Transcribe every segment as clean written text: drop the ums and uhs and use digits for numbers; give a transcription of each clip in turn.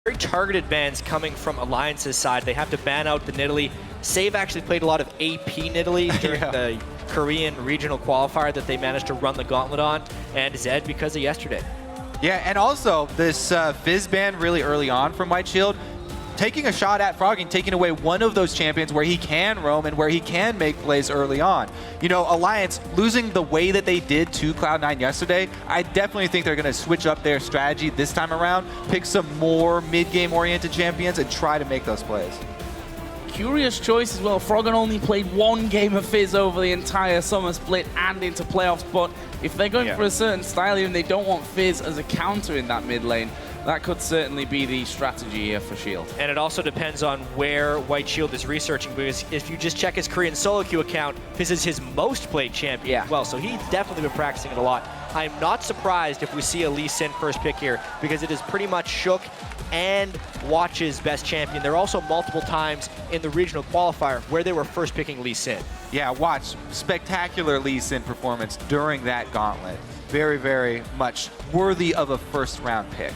very targeted bans coming from Alliance's side. They have to ban out the Nidalee. Save actually played a lot of AP Nidalee during the Korean regional qualifier that they managed to run the gauntlet on, and Zed because of yesterday. Yeah, and also this Fizz ban really early on from White Shield, taking a shot at Froggen, taking away one of those champions where he can roam and where he can make plays early on. You know, Alliance losing the way that they did to Cloud9 yesterday, I definitely think they're going to switch up their strategy this time around, pick some more mid-game oriented champions and try to make those plays. Curious choice as well. Froggen only played one game of Fizz over the entire summer split and into playoffs, but if they're going for a certain style here and they don't want Fizz as a counter in that mid lane, that could certainly be the strategy here for Shield. And it also depends on where White Shield is researching, because if you just check his Korean solo queue account, Fizz is his most played champion as well, so he's definitely been practicing it a lot. I'm not surprised if we see a Lee Sin first pick here, because it is pretty much Shook and Watch's best champion. There are also multiple times in the regional qualifier where they were first picking Lee Sin. Yeah, Watch, spectacular Lee Sin performance during that gauntlet. Very, very much worthy of a first round pick.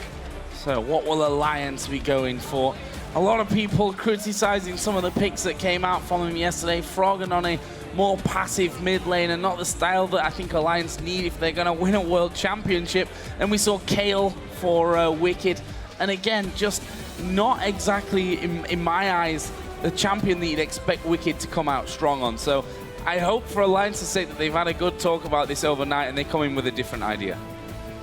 So what will Alliance be going for? A lot of people criticizing some of the picks that came out from him yesterday. Froggen on a more passive mid lane and not the style that I think Alliance need if they're going to win a world championship. And we saw Kale for Wickd. And again, just not exactly, in my eyes, the champion that you'd expect Wickd to come out strong on. So I hope for Alliance's sake that they've had a good talk about this overnight and they come in with a different idea.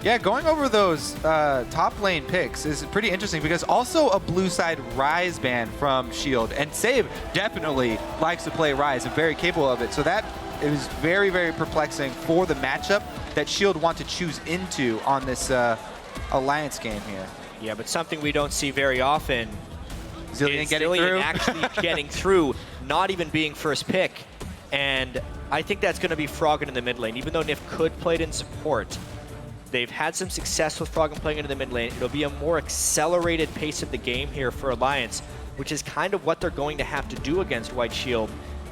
Yeah, going over those top lane picks is pretty interesting because also a blue side Ryze ban from Shield. And Save definitely likes to play Ryze and very capable of it. So that is very, very perplexing for the matchup that Shield want to choose into on this Alliance game here. Yeah, but something we don't see very often Zilean is getting Zilean through. actually getting through, not even being first pick. And I think that's going to be Froggen in the mid lane. Even though Nyph could play it in support, they've had some success with Froggen playing into the mid lane. It'll be a more accelerated pace of the game here for Alliance, which is kind of what they're going to have to do against White Shield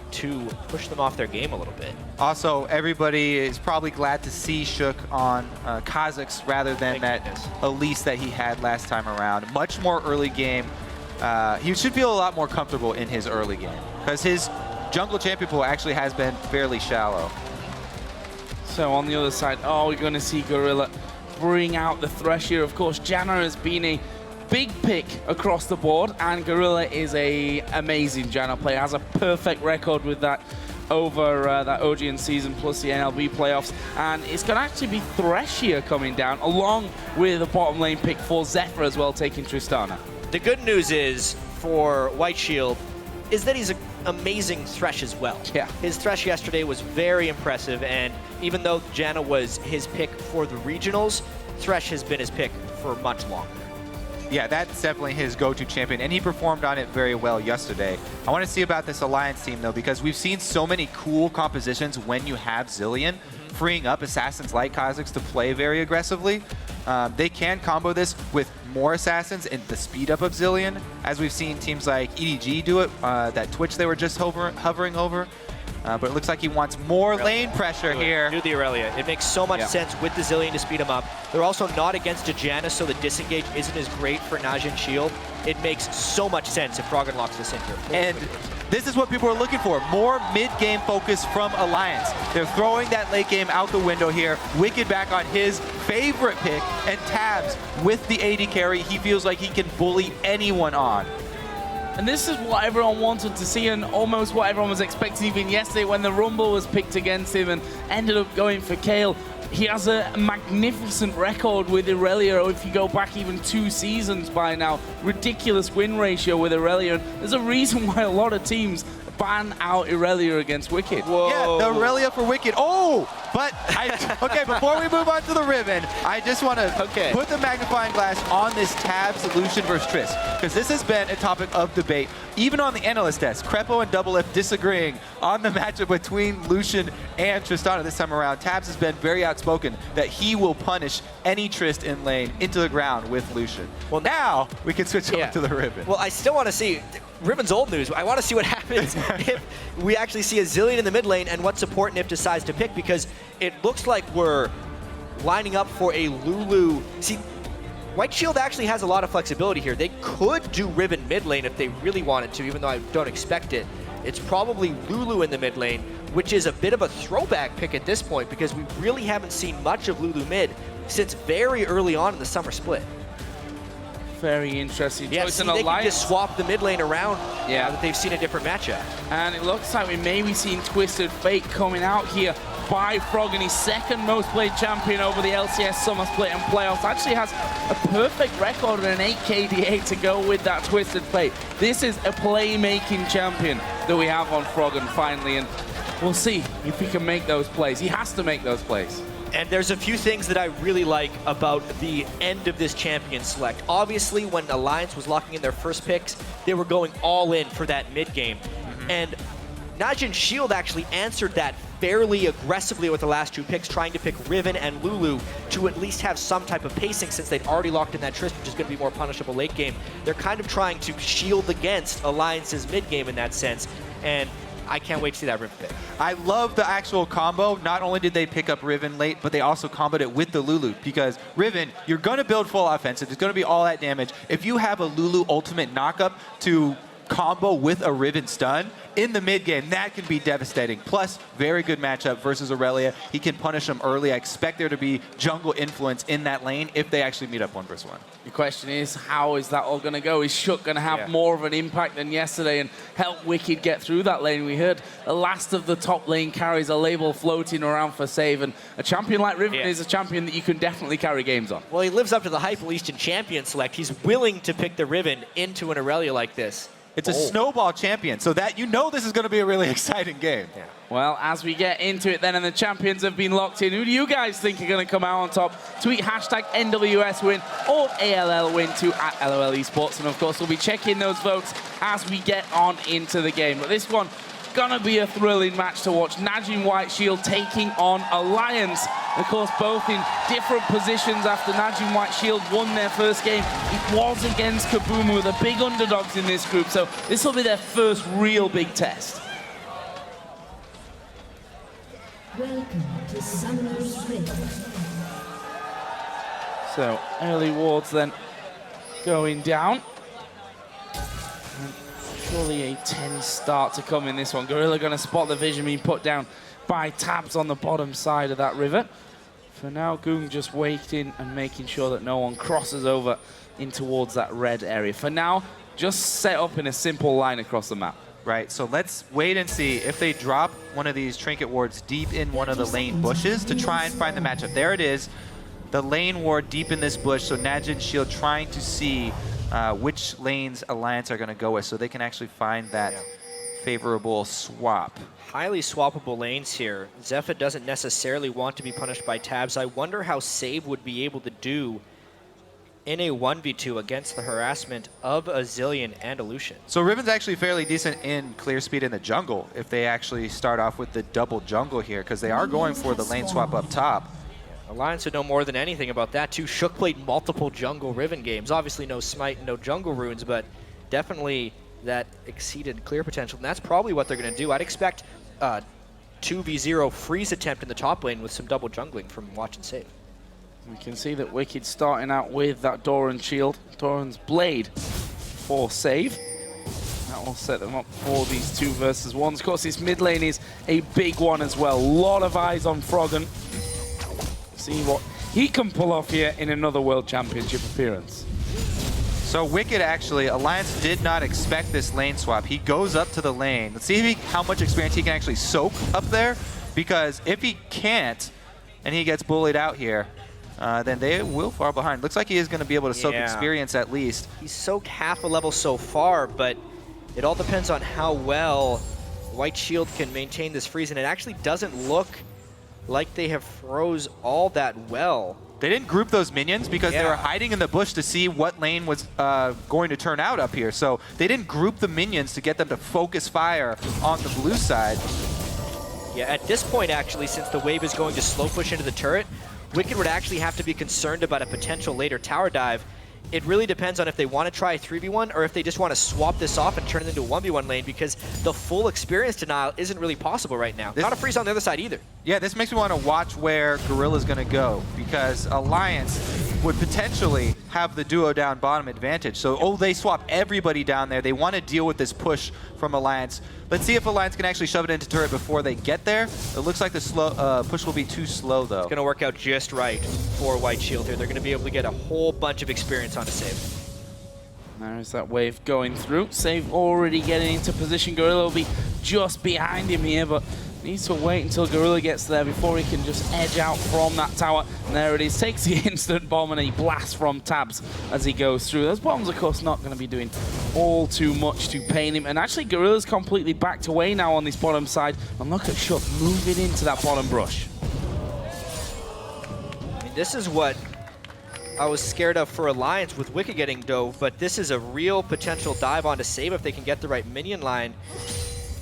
to push them off their game a little bit. Also, everybody is probably glad to see Shook on Kha'Zix rather than Elise that he had last time around. Much more early game. He should feel a lot more comfortable in his early game because his jungle champion pool actually has been fairly shallow. So on the other side, we're going to see Gorilla bring out the Thresh here. Of course, Janna has been a big pick across the board, and Gorilla is a amazing Janna player. Has a perfect record with that over that OGN season plus the NLB playoffs. And it's going to actually be Thresh here coming down, along with a bottom lane pick for Zefa as well, taking Tristana. The good news is for White Shield is that he's an amazing Thresh as well. Yeah. His Thresh yesterday was very impressive, and even though Janna was his pick for the regionals, Thresh has been his pick for much longer. Yeah, that's definitely his go-to champion, and he performed on it very well yesterday. I want to see about this Alliance team, though, because we've seen so many cool compositions when you have Zilean, freeing up assassins like Kha'Zix to play very aggressively. They can combo this with more assassins and the speed up of Zilean, as we've seen teams like EDG do it, that Twitch they were just hovering over. But it looks like he wants more lane pressure here. Do the Irelia. It makes so much sense with the Zilean to speed him up. They're also not against a Janna, so the disengage isn't as great for NaJin Shield. It makes so much sense if Froggen locks this in here. And this is what people are looking for. More mid-game focus from Alliance. They're throwing that late game out the window here. Wickd back on his favorite pick, and Tabzz with the AD carry. He feels like he can bully anyone on. And this is what everyone wanted to see, and almost what everyone was expecting even yesterday when the Rumble was picked against him and ended up going for Kale. He has a magnificent record with Irelia, if you go back even 2 seasons by now. Ridiculous win ratio with Irelia. There's a reason why a lot of teams ban out Irelia against Wickd. Whoa. Yeah, the Irelia for Wickd. Oh, but okay, before we move on to the Riven, I just want to put the magnifying glass on this Tabzz Lucian versus Trist, because this has been a topic of debate, even on the analyst desk. Crepo and Double F disagreeing on the matchup between Lucian and Tristana this time around. Tabzz has been very outspoken that he will punish any Trist in lane into the ground with Lucian. Well, now we can switch over to the Riven. Well, I still want to see Riven's old news. I want to see what happens if we actually see a Zilean in the mid lane and what support Nyph decides to pick, because it looks like we're lining up for a Lulu. See, White Shield actually has a lot of flexibility here. They could do Riven mid lane if they really wanted to, even though I don't expect it. It's probably Lulu in the mid lane, which is a bit of a throwback pick at this point because we really haven't seen much of Lulu mid since very early on in the summer split. Very interesting Yeah, choice. see, And they can Alliance, just swap the mid lane around Yeah. now that they've seen a different matchup. and it looks like we may be seeing Twisted Fate coming out here by Froggen. He's second most played champion over the LCS Summer Split and playoffs. Actually has a perfect record and an 8 KDA to go with that Twisted Fate. This is a playmaking champion that we have on Froggen finally, and we'll see if he can make those plays. He has to make those plays. And there's a few things that I really like about the end of this champion select. Obviously, when Alliance was locking in their first picks, they were going all in for that mid game. And NaJin Shield actually answered that fairly aggressively with the last 2 picks, trying to pick Riven and Lulu to at least have some type of pacing since they'd already locked in that Trist, which is going to be more punishable late game. They're kind of trying to shield against Alliance's mid game in that sense. And I can't wait to see that Riven pick. I love the actual combo. Not only did they pick up Riven late, but they also comboed it with the Lulu because Riven, you're going to build full offensive. It's going to be all that damage. If you have a Lulu ultimate knockup to combo with a Riven stun in the mid game, that can be devastating. Plus, very good matchup versus Irelia. He can punish him early. I expect there to be jungle influence in that lane if they actually meet up 1 versus 1. The question is, how is that all going to go? Is Shook going to have more of an impact than yesterday and help Wickd get through that lane? We heard the last of the top lane carries a label floating around for save, and a champion like Riven is a champion that you can definitely carry games on. Well, he lives up to the hype, at least in champion select. He's willing to pick the Riven into an Irelia like this. It's a snowball champion, so that you know this is going to be a really exciting game. Yeah. Well, as we get into it then, and the champions have been locked in, who do you guys think are going to come out on top? Tweet hashtag NWS win or ALL win to @LOL Esports, and of course we'll be checking those votes as we get on into the game. But this one, gonna be a thrilling match to watch. NaJin White Shield taking on Alliance. Of course, both in different positions after NaJin White Shield won their first game. It was against Kaboom, who are the big underdogs in this group, so this will be their first real big test. Welcome to Summoner's Rift. So, early wards then going down. Surely a 10 start to come in this one. Gorilla going to spot the vision being put down by Tabzz on the bottom side of that river. For now, Ggoong just waiting and making sure that no one crosses over in towards that red area. For now, just set up in a simple line across the map. Right, so let's wait and see if they drop one of these trinket wards deep in one of the lane bushes to try and find the matchup. There it is, the lane ward deep in this bush, so NaJin Shield trying to see which lanes Alliance are going to go with so they can actually find that favorable swap. Highly swappable lanes here. Zefa doesn't necessarily want to be punished by Tabzz. I wonder how Save would be able to do in a 1v2 against the harassment of a Zilean and a Lucian. So Riven's actually fairly decent in clear speed in the jungle if they actually start off with the double jungle here because they are going for the lane swap up top. Alliance would know more than anything about that too. Shook played multiple jungle Riven games. Obviously no smite, no jungle runes, but definitely that exceeded clear potential. And that's probably what they're going to do. I'd expect 2v0 freeze attempt in the top lane with some double jungling from Watch and Save. We can see that Wickd starting out with that Doran shield, Doran's blade for save. That will set them up for these 2 versus 1s. Of course, this mid lane is a big one as well. A lot of eyes on Froggen. See what he can pull off here in another World Championship appearance. So Wickd actually, Alliance did not expect this lane swap. He goes up to the lane. Let's see how much experience he can actually soak up there, because if he can't and he gets bullied out here, then they will fall behind. Looks like he is going to be able to soak experience at least. He's soaked half a level so far, but it all depends on how well White Shield can maintain this freeze, and it actually doesn't look like they have froze all that well. They didn't group those minions because they were hiding in the bush to see what lane was going to turn out up here. So they didn't group the minions to get them to focus fire on the blue side. Yeah, at this point, actually, since the wave is going to slow push into the turret, Wickd would actually have to be concerned about a potential later tower dive. It really depends on if they want to try a 3v1 or if they just want to swap this off and turn it into a 1v1 lane, because the full experience denial isn't really possible right now. Not a freeze on the other side either. Yeah, this makes me want to watch where Gorilla's going to go, because Alliance would potentially have the duo down bottom advantage. So, they swap everybody down there. They want to deal with this push from Alliance. Let's see if Alliance can actually shove it into turret before they get there. It looks like the push will be too slow, though. It's going to work out just right for White Shield here. They're going to be able to get a whole bunch of experience on a save. There's that wave going through. Save already getting into position. Gorilla will be just behind him here, but needs to wait until Gorilla gets there before he can just edge out from that tower. And there it is. Takes the instant bomb and he blasts from Tabzz as he goes through. Those bombs, of course, not going to be doing all too much to pain him. And actually, Gorilla's completely backed away now on this bottom side. And look at Shook moving into that bottom brush. I mean, this is what I was scared of for Alliance with Wickd getting dove, but this is a real potential dive onto Save if they can get the right minion line.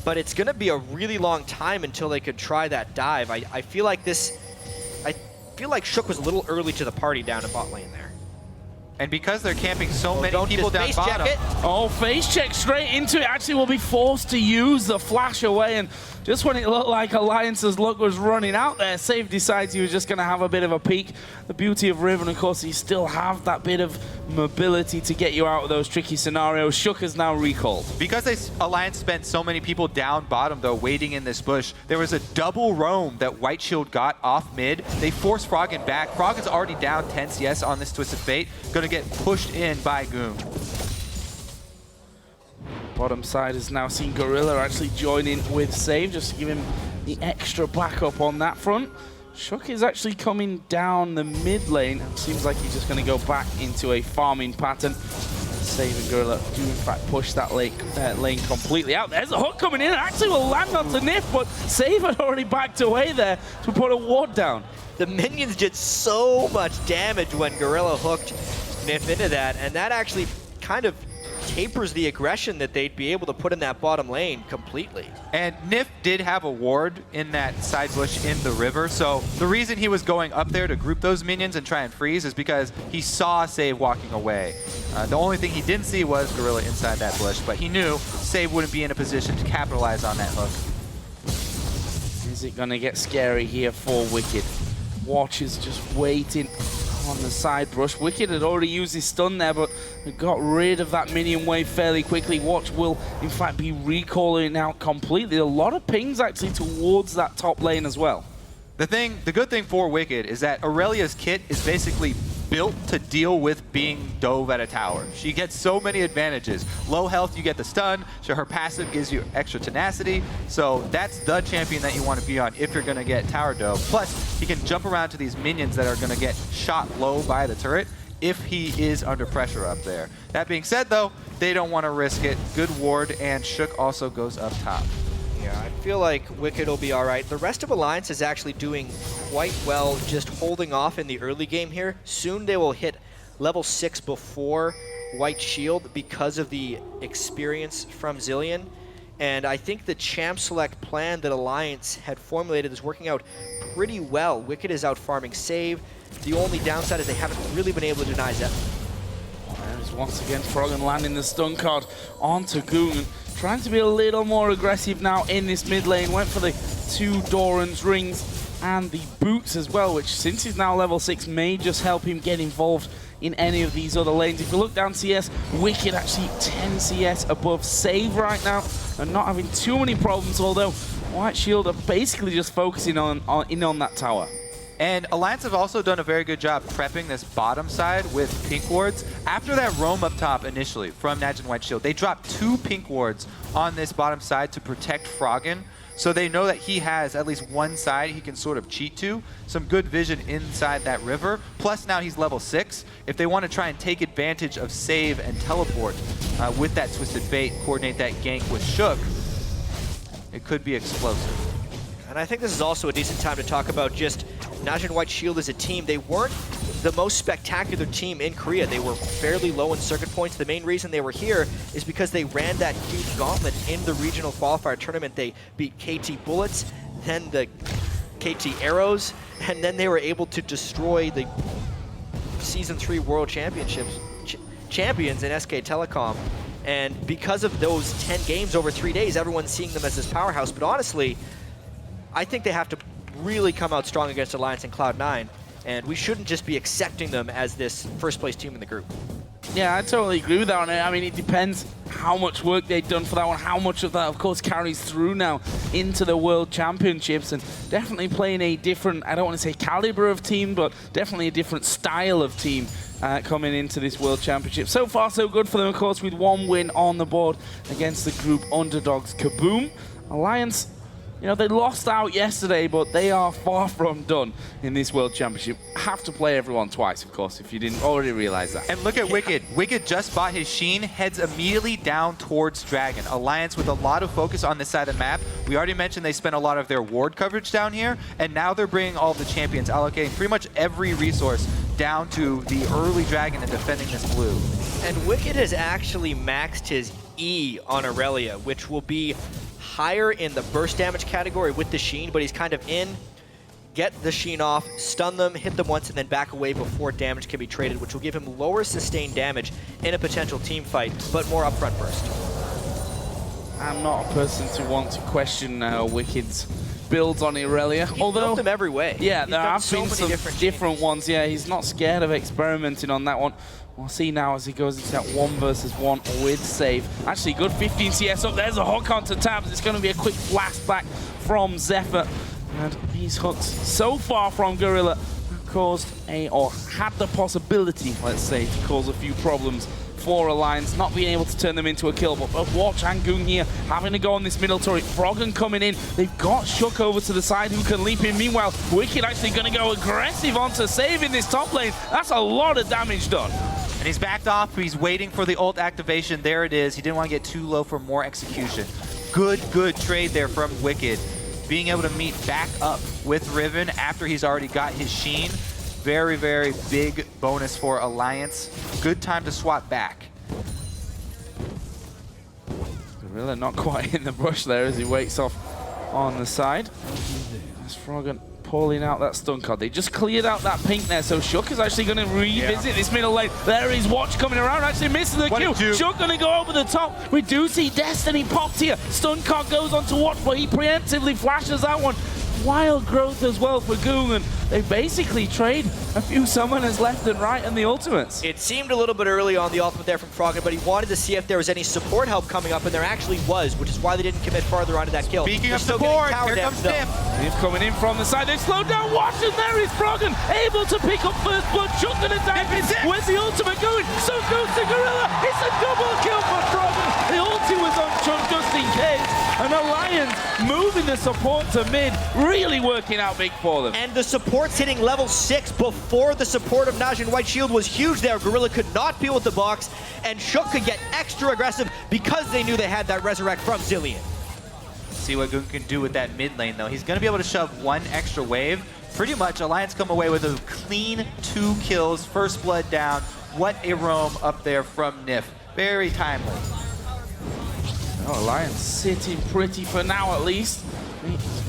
But it's going to be a really long time until they could try that dive. I feel like Shook was a little early to the party down in bot lane there. And because they're camping so many people down face bottom. check it. Oh, face check straight into it. Actually will be forced to use the flash away, and just when it looked like Alliance's luck was running out there, Save decides he was just going to have a bit of a peek. The beauty of Riven, of course, you still have that bit of mobility to get you out of those tricky scenarios. Shook is now recalled. Because Alliance spent so many people down bottom, though, waiting in this bush, there was a double roam that White Shield got off mid. They forced Froggen back. Froggen's already down 10 CS on this Twisted Fate. Going to get pushed in by Ggoong. Bottom side has now seen Gorilla actually join in with Save, just to give him the extra backup on that front. Shook is actually coming down the mid lane. Seems like he's just going to go back into a farming pattern. Save and Gorilla do in fact push that lane completely out. There's a hook coming in. Actually will land onto Nyph, but Save had already backed away there to put a ward down. The minions did so much damage when Gorilla hooked Nyph into that, and that actually kind of tapers the aggression that they'd be able to put in that bottom lane completely. And Nyph did have a ward in that side bush in the river, so the reason he was going up there to group those minions and try and freeze is because he saw Save walking away. The only thing he didn't see was Gorilla inside that bush, but he knew Save wouldn't be in a position to capitalize on that hook. Is it going to get scary here for Wickd? Watch is just waiting on the side brush. Wickd had already used his stun there, but got rid of that minion wave fairly quickly. Watch will, in fact, be recalling out completely. A lot of pings actually towards that top lane as well. The good thing for Wickd is that Irelia's kit is basically built to deal with being dove at a tower. She gets so many advantages. Low health, you get the stun. So her passive gives you extra tenacity. So that's the champion that you want to be on if you're going to get tower dove. Plus, he can jump around to these minions that are going to get shot low by the turret if he is under pressure up there. That being said, though, they don't want to risk it. Good ward, and Shook also goes up top. Yeah, I feel like Wickd will be all right. The rest of Alliance is actually doing quite well, just holding off in the early game here. Soon they will hit level 6 before White Shield because of the experience from Zilean. And I think the champ select plan that Alliance had formulated is working out pretty well. Wickd is out farming Save. The only downside is they haven't really been able to deny Zefa. There's once again Froggen landing the stun card onto Ggoong. Trying to be a little more aggressive now in this mid lane. Went for the 2 Doran's rings and the boots as well, which since he's now level 6 may just help him get involved in any of these other lanes. If you look down CS, Wickd actually 10 CS above Save right now and not having too many problems, although White Shield are basically just focusing on that tower. And Alliance have also done a very good job prepping this bottom side with pink wards. After that roam up top initially from NaJin White Shield, they dropped 2 pink wards on this bottom side to protect Froggen. So they know that he has at least one side he can sort of cheat to. Some good vision inside that river. Plus now he's level 6. If they want to try and take advantage of Save and teleport with that Twisted Fate, coordinate that gank with Shook, it could be explosive. And I think this is also a decent time to talk about just NaJin White Shield as a team. They weren't the most spectacular team in Korea. They were fairly low in circuit points. The main reason they were here is because they ran that huge gauntlet in the regional qualifier tournament. They beat KT Bullets, then the KT Arrows, and then they were able to destroy the Season 3 World Championships champions in SK Telecom. And because of those 10 games over 3 days, everyone's seeing them as this powerhouse. But honestly, I think they have to really come out strong against Alliance and Cloud9, and we shouldn't just be accepting them as this first-place team in the group. Yeah, I totally agree with that one. I mean, it depends how much work they've done for that one, how much of that, of course, carries through now into the World Championships, and definitely playing a different, I don't want to say caliber of team, but definitely a different style of team coming into this World Championship. So far, so good for them, of course, with one win on the board against the group underdogs Ggoong. Alliance, you know, they lost out yesterday, but they are far from done in this World Championship. Have to play everyone twice, of course, if you didn't already realize that. And look at Wickd. Wickd just bought his Sheen, heads immediately down towards Dragon. Alliance with a lot of focus on this side of the map. We already mentioned they spent a lot of their ward coverage down here, and now they're bringing all the champions, allocating pretty much every resource down to the early Dragon and defending this blue. And Wickd has actually maxed his E on Irelia, which will be higher in the burst damage category with the Sheen, but he's kind of in, get the Sheen off, stun them, hit them once, and then back away before damage can be traded, which will give him lower sustained damage in a potential team fight, but more upfront burst. I'm not a person to want to question Wicked's builds on Irelia. He although built them every way. Yeah, He's there done have so been many some different ones. Yeah, he's not scared of experimenting on that one. We'll see now as he goes into that 1 versus 1 with save. Actually, good 15 CS up. There's a hook onto Tabzz. It's going to be a quick blast back from Zefa. And these hooks so far from Gorilla caused or had the possibility, let's say, to cause a few problems for Alliance, not being able to turn them into a kill. But watch Ggoong here having to go on this middle turret. Froggen coming in. They've got Shook over to the side who can leap in. Meanwhile, Wickd actually going to go aggressive onto saving this top lane. That's a lot of damage done. And he's backed off. He's waiting for the ult activation. There it is. He didn't want to get too low for more execution. Good trade there from Wickd. Being able to meet back up with Riven after he's already got his Sheen. Very, very big bonus for Alliance. Good time to swap back. Gorilla not quite in the brush there as he waits off on the side. That's Froggen pulling out that stun card. They just cleared out that pink there, so Shook is actually going to revisit this middle lane. There is Watch coming around, actually missing the Q. Shook going to go over the top. We do see Destiny popped here. Stun card goes on to Watch, but he preemptively flashes that one. Wild growth as well for Ggoong, and they basically trade a few summoners left and right and the ultimates. It seemed a little bit early on the ultimate there from Froggen, but he wanted to see if there was any support help coming up, and there actually was, which is why they didn't commit farther onto that kill. Speaking of support, here comes Nyph. Nyph coming in from the side. They slowed down. Watch, and there is Froggen, able to pick up first blood. Shook gonna dive in. Where's the ultimate going? So goes to Gorilla. It's a double kill for Froggen. The ulti was on Chunk just in case. And Alliance moving the support to mid, really working out big for them. And the support's hitting level 6 before the support of NaJin White Shield was huge there. Gorilla could not deal with the box, and Shook could get extra aggressive because they knew they had that resurrect from Zilean. See what Ggoong can do with that mid lane, though. He's going to be able to shove one extra wave. Pretty much, Alliance come away with a clean 2 kills, first blood down. What a roam up there from Nyph. Very timely. Oh, Alliance sitting pretty for now, at least.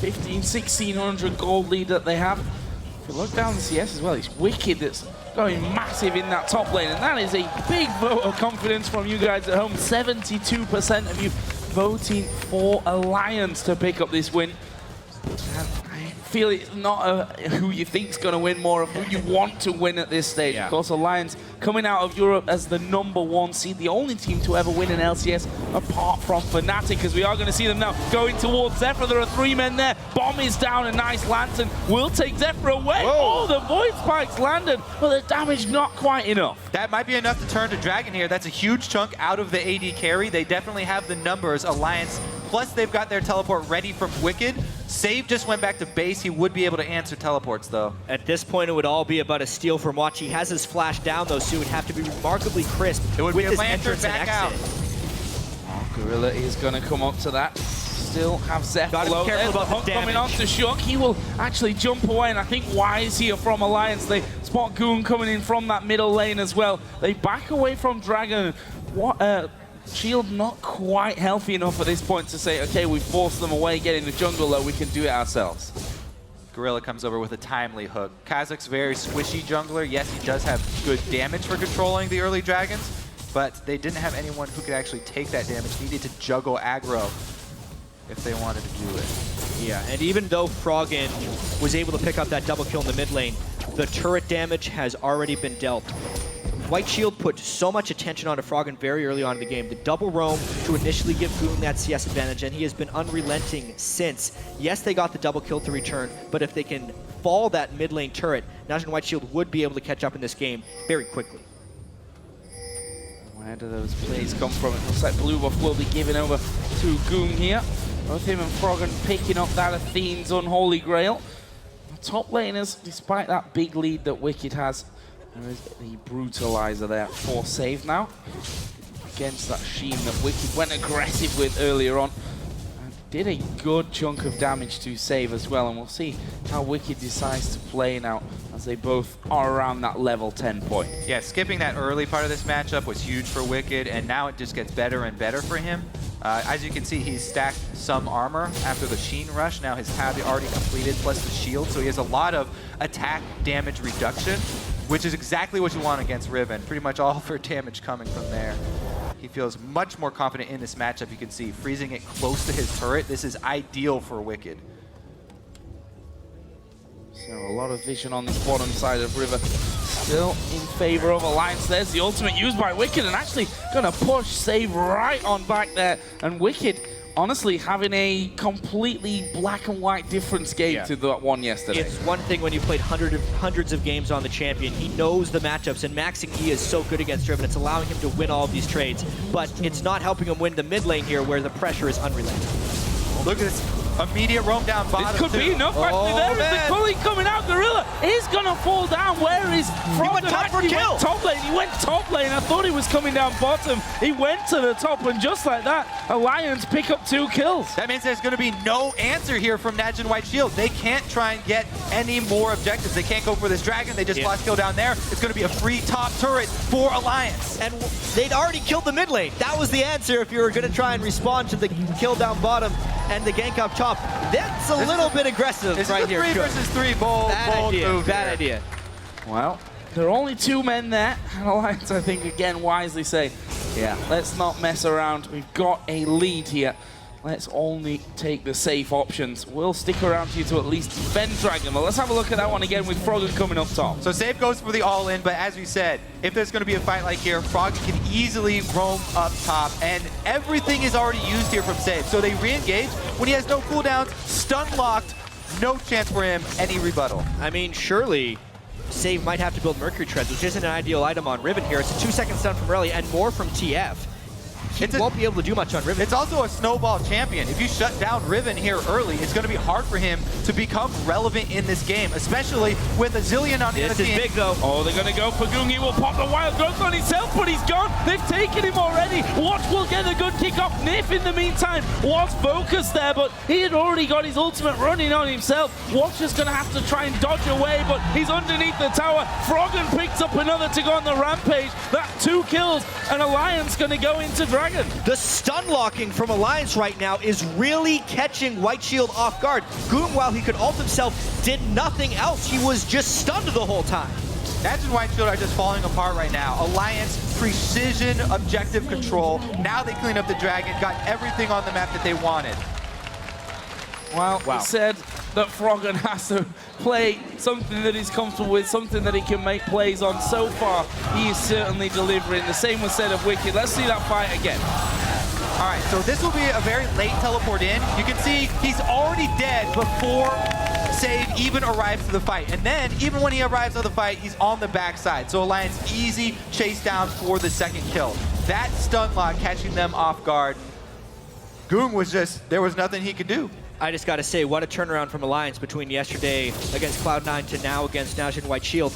1,1600 gold lead that they have. If you look down the CS as well, it's Wickd that's going massive in that top lane, and that is a big vote of confidence from you guys at home. 72% of you voting for Alliance to pick up this win. And I feel it's not who you think's going to win, more of who you want to win at this stage. Yeah. Of course, Alliance coming out of Europe as the #1 seed, the only team to ever win an LCS apart from Fnatic, as we are going to see them now going towards Zefa. There are 3 men there. Bomb is down, a nice lantern will take Zefa away. Whoa. Oh, the void spikes landed, but the damage not quite enough. That might be enough to turn to Dragon here. That's a huge chunk out of the AD carry. They definitely have the numbers, Alliance. Plus, they've got their teleport ready from Wickd. Save just went back to base. He would be able to answer teleports, though. At this point, it would all be about a steal from Watch. He has his flash down, though, so it would have to be remarkably crisp It would with be a his lantern entrance and back exit. out. Gorilla is going to come up to that. Still have Zefa Gotta be low. careful There's the about the hook coming damage. on to Shook. He will actually jump away, and I think Wise here from Alliance. They spot Ggoong coming in from that middle lane as well. They back away from Dragon. What? Shield not quite healthy enough at this point to say, okay, we forced them away, get in the jungle, though we can do it ourselves. Gorilla comes over with a timely hook. Kha'Zix, very squishy jungler. Yes, he does have good damage for controlling the early dragons, but they didn't have anyone who could actually take that damage. Needed to juggle aggro. if they wanted to do it. Yeah, and even though Froggen was able to pick up that double kill in the mid lane, the turret damage has already been dealt. White Shield put so much attention onto Froggen very early on in the game. The double roam to initially give Ggoong that CS advantage, and he has been unrelenting since. Yes, they got the double kill to return, but if they can fall that mid lane turret, NaJin White Shield would be able to catch up in this game very quickly. Where do those plays come from? It looks like Blue Buff will be giving over to Ggoong here. Both him and Froggen picking up that Athene's Unholy Grail. The top laners, despite that big lead that Wickd has, there is the Brutalizer there for save now. Against that Sheen that Wickd went aggressive with earlier on. And did a good chunk of damage to save as well. And we'll see how Wickd decides to play now as they both are around that level 10 point. Yeah, skipping that early part of this matchup was huge for Wickd, and now it just gets better and better for him. As you can see, he's stacked some armor after the Sheen rush. Now his tab already completed, plus the shield, so he has a lot of attack damage reduction, which is exactly what you want against Riven. Pretty much all for damage coming from there. He feels much more confident in this matchup. You can see freezing it close to his turret. This is ideal for Wickd. So a lot of vision on this bottom side of River. Still in favor of Alliance. There's the ultimate used by Wickd, and actually gonna push save right on back there. And Wickd, honestly, having a completely black and white difference game to that one yesterday. It's one thing when you played hundreds of games on the champion. He knows the matchups, and maxing E is so good against Riven. It's allowing him to win all of these trades, but it's not helping him win the mid lane here where the pressure is unrelenting. Look at this immediate roam down bottom. This could be enough. Actually, there is the Cully coming out. Gorilla is going to fall down. Where is Froggen? He went top for kill. Went top lane. He went top lane. I thought he was coming down bottom. He went to the top, and just like that, Alliance pick up 2 kills. That means there's going to be no answer here from NaJin White Shield. They can't try and get any more objectives. They can't go for this dragon. They just lost kill down there. It's going to be a free top turret for Alliance. And they'd already killed the mid lane. That was the answer if you were going to try and respond to the kill down bottom and the gank up top. That's a little bit aggressive right here. 3 versus 3 bold move. Bad idea. Well, there are only 2 men there. And Alliance, I think, again, wisely say, yeah, let's not mess around. We've got a lead here. Let's only take the safe options. We'll stick around here to at least defend Dragon. But let's have a look at that one again with Froggen coming up top. So safe goes for the all-in, but as we said, if there's going to be a fight like here, Froggen can easily roam up top, and everything is already used here from safe. So they re-engage when he has no cooldowns, stun-locked, no chance for him, any rebuttal. I mean, surely Save might have to build Mercury Treads, which isn't an ideal item on Riven here. It's a 2-second stun from Irelia and more from TF. He won't be able to do much on Riven. It's also a snowball champion. If you shut down Riven here early, it's going to be hard for him to become relevant in this game, especially with a Zilean on the other team. This is big, though. Oh, they're going to go for Ggoong. He will pop the wild growth on himself, but he's gone. They've taken him already. Watch will get a good kick off. Nyph, in the meantime, was focused there, but he had already got his ultimate running on himself. Watch is going to have to try and dodge away, but he's underneath the tower. Froggen picks up another to go on the rampage. That 2 kills, and Alliance going to go into Dragon. The stun locking from Alliance right now is really catching White Shield off guard. Ggoong, while he could ult himself, did nothing else. He was just stunned the whole time. NaJin White Shield are just falling apart right now. Alliance, precision, objective control. Now they clean up the dragon, got everything on the map that they wanted. Well, he said that Froggen has to play something that he's comfortable with, something that he can make plays on. So far, he is certainly delivering. The same was said of Wickd. Let's see that fight again. All right, so this will be a very late teleport in. You can see he's already dead before Save even arrives to the fight. And then, even when he arrives to the fight, he's on the backside. So Alliance easy chase down for the 2nd kill. That stun lock catching them off guard. Ggoong was just, there was nothing he could do. I just got to say, what a turnaround from Alliance between yesterday against Cloud9 to now against NaJin White Shield.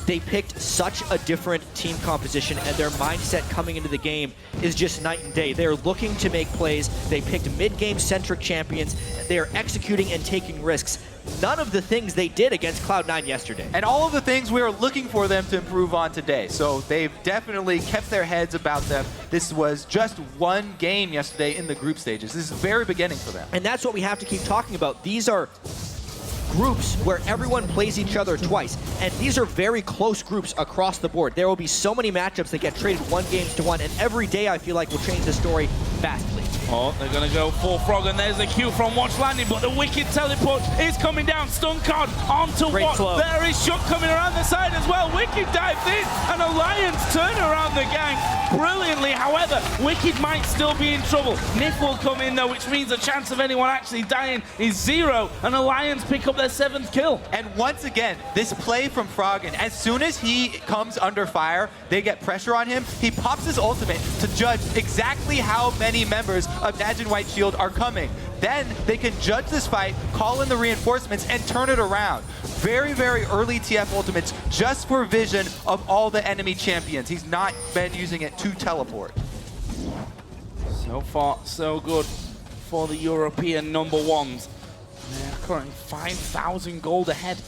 They picked such a different team composition, and their mindset coming into the game is just night and day. They're looking to make plays. They picked mid-game centric champions. They are executing and taking risks. None of the things they did against Cloud9 yesterday. And all of the things we are looking for them to improve on today. So they've definitely kept their heads about them. This was just 1 game yesterday in the group stages. This is the very beginning for them. And that's what we have to keep talking about. These are groups where everyone plays each other twice, and these are very close groups across the board. There will be so many matchups that get traded 1 games to 1, and every day I feel like will change the story vastly. Oh, they're going to go for Froggen. There's a Q from Watch Landing, but the Wicked teleport is coming down. Stun card onto Great Watch. flow. There is Shook coming around the side as well. Wicked dives in, and Alliance turn around the gang brilliantly. However, Wicked might still be in trouble. Nyph will come in, though, which means the chance of anyone actually dying is 0, and Alliance pick up their 7th kill. And once again, this play from Froggen, as soon as he comes under fire, they get pressure on him, he pops his ultimate to judge exactly how many members of NaJin White Shield are coming. Then they can judge this fight, call in the reinforcements, and turn it around. Very, very early TF ultimates just for vision of all the enemy champions. He's not been using it to teleport. So far, so good for the European #1s. They're currently 5,000 gold ahead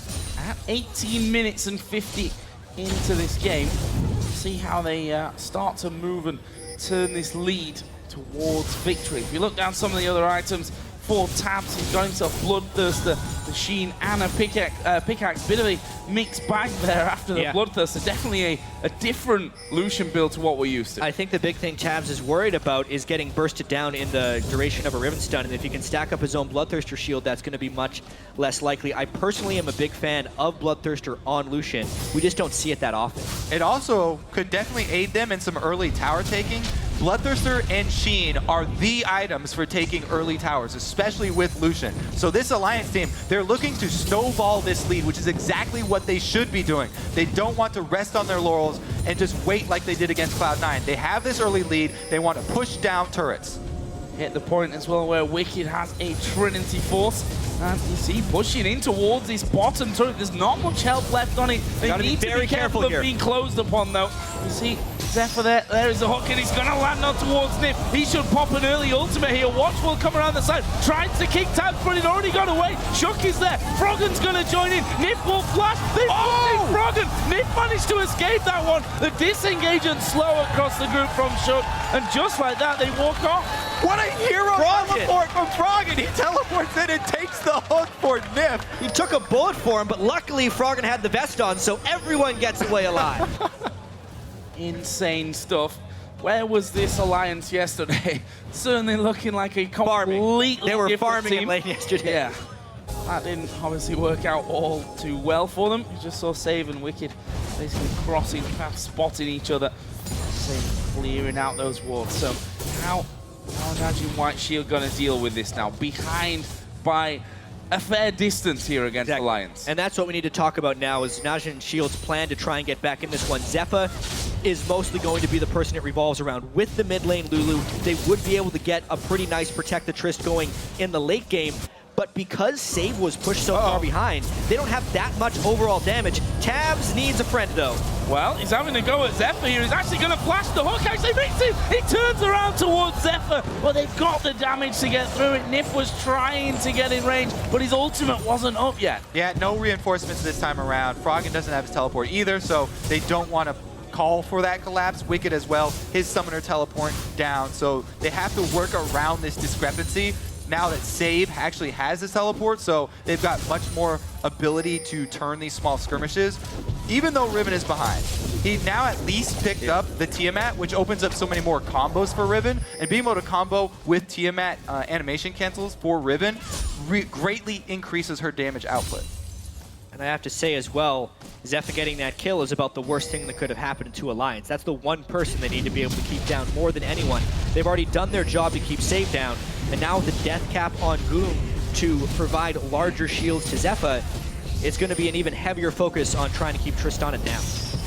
at 18 minutes and 50 into this game. See how they start to move and turn this lead towards victory. If you look down some of the other items for Tabzz, he's got himself Bloodthirster, the Sheen, and a pickaxe. Bit of a mixed bag there after the Bloodthirster. Definitely a different Lucian build to what we're used to. I think the big thing Tabzz is worried about is getting bursted down in the duration of a Riven stun, and if he can stack up his own Bloodthirster shield, that's going to be much less likely. I personally am a big fan of Bloodthirster on Lucian. We just don't see it that often. It also could definitely aid them in some early tower taking. Bloodthirster and Sheen are the items for taking early towers, especially with Lucian. So this Alliance team, they're looking to snowball this lead, which is exactly what they should be doing. They don't want to rest on their laurels and just wait like they did against Cloud9. They have this early lead. They want to push down turrets. Hit the point as well where Wicked has a Trinity Force. And you see, pushing in towards this bottom turret. There's not much health left on it. They need to be careful of being closed upon, though. You see Zefa there. There is a hook, and he's going to land on towards Nyph. He should pop an early ultimate here. Watch will come around the side. Tries to kick Tabzz, but it already got away. Shook is there. Froggen's going to join in. Nyph will flash. They Froggen. Nyph managed to escape that one. The disengage and slow across the group from Shook. And just like that, they walk off. What a hero teleport from Froggen! He teleports in and takes the hook for Nyph. He took a bullet for him, but luckily Froggen had the vest on, so everyone gets away alive. Insane stuff. Where was this Alliance yesterday? Certainly looking like a completely They were different farming team. in lane yesterday. Yeah. That didn't obviously work out all too well for them. You just saw Save and Wicked basically crossing paths, spotting each other, clearing out those wards. So how NaJin White Shield going to deal with this now? Behind by a fair distance here against Alliance. And that's what we need to talk about now is NaJin Shield's plan to try and get back in this one. Zefa is mostly going to be the person it revolves around. With the mid lane Lulu, they would be able to get a pretty nice protect the Trist going in the late game. But because Save was pushed so far behind, they don't have that much overall damage. Tabzz needs a friend, though. Well, he's having a go at Zefa here. He's actually going to flash the hook. Actually makes it. He turns around towards Zefa. Well, they've got the damage to get through it. Nyph was trying to get in range, but his ultimate wasn't up yet. Yeah, no reinforcements this time around. Froggen doesn't have his teleport either, so they don't want to call for that collapse. Wicked as well, his summoner teleport down, so they have to work around this discrepancy now that Save actually has his teleport, so they've got much more ability to turn these small skirmishes, even though Riven is behind. He now at least picked up the Tiamat, which opens up so many more combos for Riven, and being able to combo with Tiamat animation cancels for Riven greatly increases her damage output. And I have to say as well, Zefa getting that kill is about the worst thing that could have happened to Alliance. That's the one person they need to be able to keep down more than anyone. They've already done their job to keep Save down, and now with the death cap on Ggoong to provide larger shields to Zefa, it's going to be an even heavier focus on trying to keep Tristana down.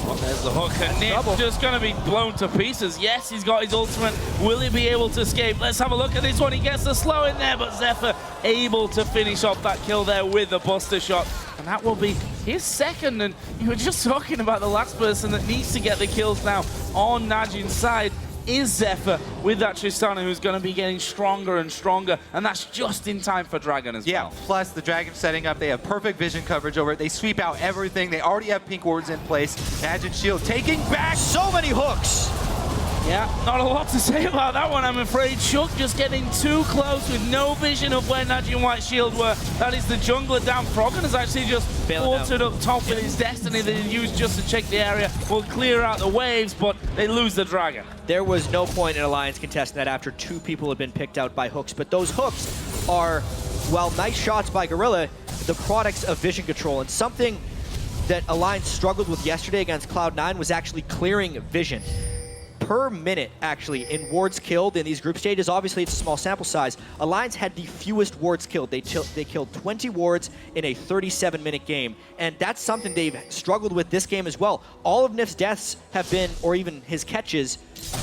Oh, there's the hook, and Nyph just going to be blown to pieces. Yes, he's got his ultimate. Will he be able to escape? Let's have a look at this one. He gets the slow in there, but Zefa able to finish off that kill there with the buster shot. And that will be his second. And you were just talking about the last person that needs to get the kills now on NaJin's side is Zefa with that Tristana, who's going to be getting stronger and stronger, and that's just in time for Dragon as well. Yeah, plus the Dragon setting up, they have perfect vision coverage over it. They sweep out everything. They already have pink wards in place. NaJin Shield taking back. So many hooks! Yeah, not a lot to say about that one, I'm afraid. Shook just getting too close with no vision of where NaJin White Shield were. That is the jungler down. Froggen has actually just watered up top with his Destiny that he used just to check the area. Will clear out the waves, but they lose the Dragon. There was no point in Alliance contesting that after 2 people had been picked out by hooks, but those hooks are, while nice shots by Gorilla, the products of vision control, and something that Alliance struggled with yesterday against Cloud9 was actually clearing vision. Per minute, actually, in wards killed in these group stages. Obviously, it's a small sample size. Alliance had the fewest wards killed. They killed 20 wards in a 37-minute game, and that's something they've struggled with this game as well. All of Nyph's deaths have been, or even his catches,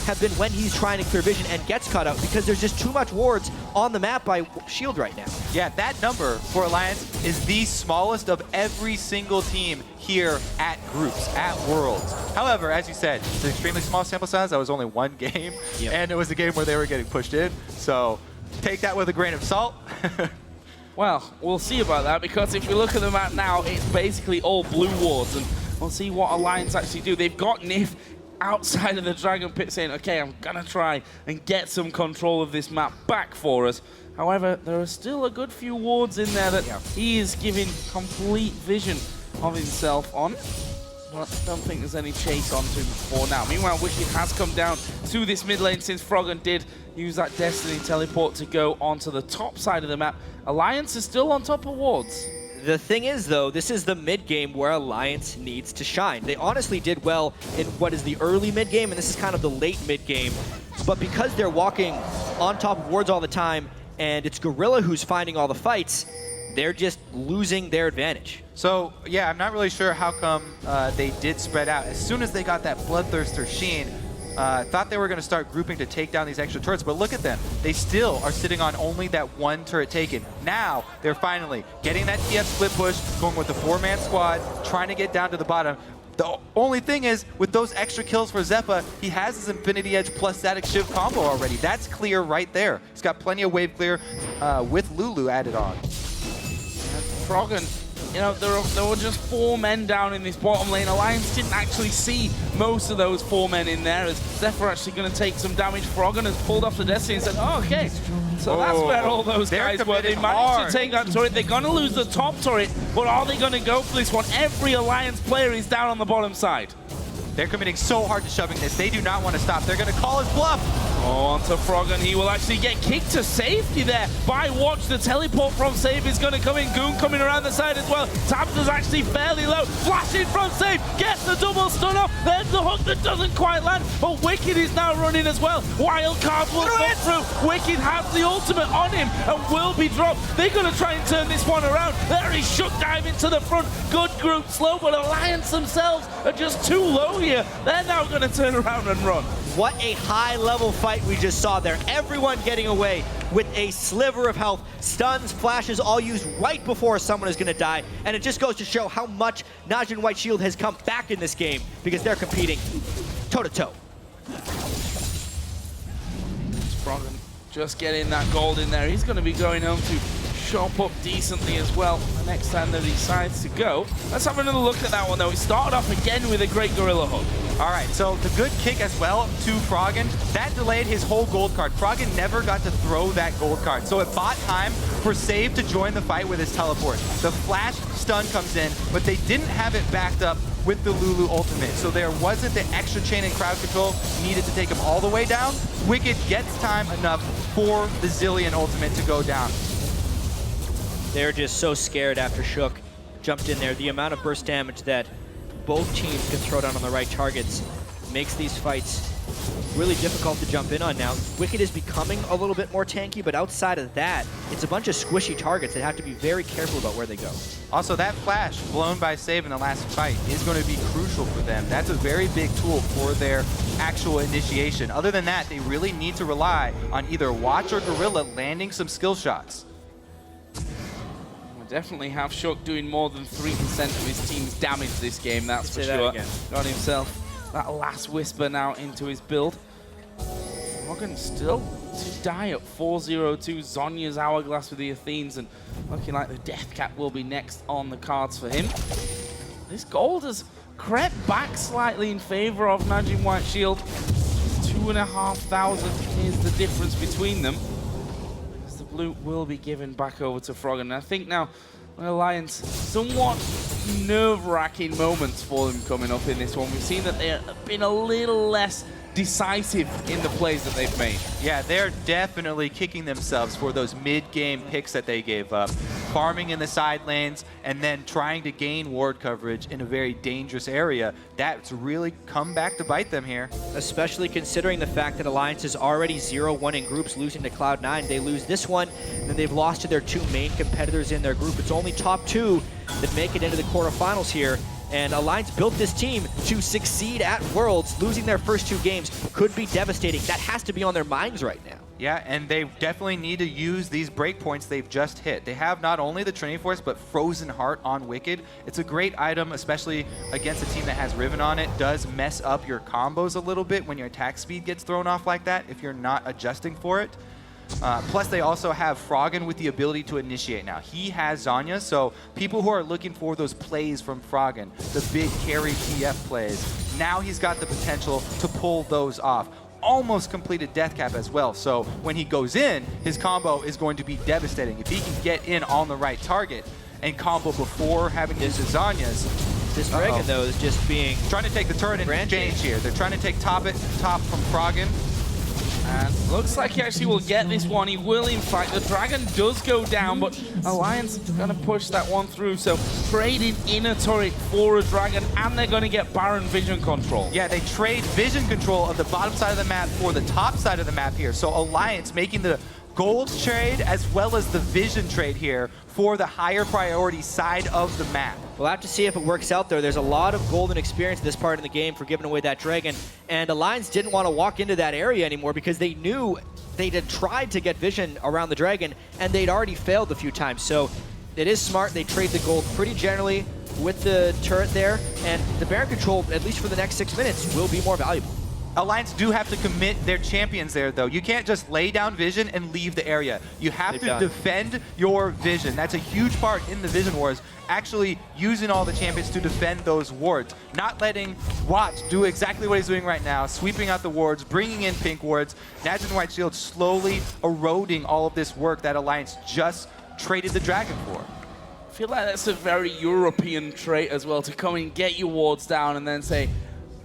have been when he's trying to clear vision and gets cut out because there's just too much wards on the map by Shield right now. Yeah, that number for Alliance is the smallest of every single team here at Groups, at Worlds. However, as you said, it's an extremely small sample size. That was only 1 game, and it was a game where they were getting pushed in. So take that with a grain of salt. Well, we'll see about that, because if we look at the map now, it's basically all blue wards, and we'll see what Alliance actually do. They've got Nyph outside of the Dragon Pit saying, okay, I'm gonna try and get some control of this map back for us. However, there are still a good few wards in there that he is giving complete vision of himself on. I don't think there's any chase onto him for now. Meanwhile, Wickd has come down to this mid lane since Froggen did use that Destiny teleport to go onto the top side of the map. Alliance is still on top of wards. The thing is, though, this is the mid-game where Alliance needs to shine. They honestly did well in what is the early mid-game, and this is kind of the late mid-game. But because they're walking on top of wards all the time, and it's Gorilla who's finding all the fights, they're just losing their advantage. So, yeah, I'm not really sure how come they did spread out. As soon as they got that Bloodthirster Sheen, thought they were going to start grouping to take down these extra turrets, but look at them. They still are sitting on only that 1 turret taken. Now, they're finally getting that TF split push, going with the 4-man squad, trying to get down to the bottom. The only thing is, with those extra kills for Zefa, he has his Infinity Edge plus Static Shiv combo already. That's clear right there. He's got plenty of wave clear with Lulu added on. Froggen, you know, there were just 4 men down in this bottom lane. Alliance didn't actually see most of those 4 men in there, as Zefa actually going to take some damage. Froggen has pulled off the Destiny and said, oh, okay. So that's where all those guys were. They managed to take that turret. They're going to lose the top turret, but are they going to go for this one? Every Alliance player is down on the bottom side. They're committing so hard to shoving this. They do not want to stop. They're going to call his bluff. Oh, onto Froggen. He will actually get kicked to safety there by Watch. The teleport from Save is going to come in. Ggoong coming around the side as well. Tabzz is actually fairly low. Flashing from Save. Gets the double stun off. There's the hook that doesn't quite land. But Wickd is now running as well. Wild card will go through. Wickd has the ultimate on him and will be dropped. They're going to try and turn this one around. There is Shook diving to the front. Good group slow, but Alliance themselves are just too low here. They're now going to turn around and run. What a high-level fight we just saw there. Everyone getting away with a sliver of health. Stuns, flashes, all used right before someone is going to die. And it just goes to show how much NaJin White Shield has come back in this game because they're competing toe-to-toe. Froggen just getting that gold in there. He's going to be going home to shop up decently as well the next time that he decides to go. Let's have another look at that one, though. He started off again with a great Gorilla hook. All right, so the good kick as well to Froggen, that delayed his whole gold card. Froggen never got to throw that gold card, so it bought time for Save to join the fight with his teleport. The flash stun comes in, but they didn't have it backed up with the Lulu ultimate, so there wasn't the extra chain and crowd control needed to take him all the way down. Wickd gets time enough for the Zilean ultimate to go down. They're just so scared after Shook jumped in there. The amount of burst damage that both teams can throw down on the right targets makes these fights really difficult to jump in on now. Wickd is becoming a little bit more tanky, but outside of that, it's a bunch of squishy targets that have to be very careful about where they go. Also, that flash blown by Save in the last fight is going to be crucial for them. That's a very big tool for their actual initiation. Other than that, they really need to rely on either Watch or Gorilla landing some skill shots. Definitely have Shook doing more than 3% of his team's damage this game, that's for sure. Got himself that last Whisper now into his build. Froggen still to die at 4-0-2. Zhonya's Hourglass with the Athenes, and looking like the Death Cap will be next on the cards for him. This gold has crept back slightly in favor of NaJin White Shield. 2 2,500 is the difference between them. As the blue will be given back over to Froggen. And I think now Alliance, somewhat nerve-wracking moments for them coming up in this one. We've seen that they've been a little less decisive in the plays that they've made. Yeah, they're definitely kicking themselves for those mid-game picks that they gave up. Farming in the side lanes and then trying to gain ward coverage in a very dangerous area. That's really come back to bite them here. Especially considering the fact that Alliance is already 0-1 in groups, losing to Cloud9. They lose this one, and then they've lost to their two main competitors in their group. It's only top two that make it into the quarterfinals here. And Alliance built this team to succeed at Worlds. Losing their first two games could be devastating. That has to be on their minds right now. Yeah, and they definitely need to use these breakpoints they've just hit. They have not only the Trinity Force, but Frozen Heart on Wickd. It's a great item, especially against a team that has Riven on it. Does mess up your combos a little bit when your attack speed gets thrown off like that if you're not adjusting for it. Plus, they also have Froggen with the ability to initiate now. He has Zanya, so people who are looking for those plays from Froggen, the big carry TF plays, now he's got the potential to pull those off. Almost completed Death Cap as well, so when he goes in, his combo is going to be devastating. If he can get in on the right target and combo before having his Zanyas. This Dragon, though, is just being... Trying to take the turret in exchange here. They're trying to take top from Froggen. And looks like he actually will get this one. He will, in fact. The Dragon does go down, but Alliance is going to push that one through. So trading in a turret for a Dragon, and they're going to get Baron vision control. Yeah, they trade vision control of the bottom side of the map for the top side of the map here. So Alliance making the gold trade as well as the vision trade here for the higher priority side of the map. We'll have to see if it works out there. There's a lot of golden experience in this part of the game for giving away that Dragon, and Alliance didn't want to walk into that area anymore because they knew they had tried to get vision around the Dragon, and they'd already failed a few times. So it is smart. They trade the gold pretty generally with the turret there, and the Baron control, at least for the next 6 minutes, will be more valuable. Alliance do have to commit their champions there, though. You can't just lay down vision and leave the area. You have to defend your vision. That's a huge part in the vision wars, actually using all the champions to defend those wards. Not letting Watch do exactly what he's doing right now, sweeping out the wards, bringing in pink wards. NaJin White Shield slowly eroding all of this work that Alliance just traded the Dragon for. I feel like that's a very European trait as well, to come and get your wards down and then say,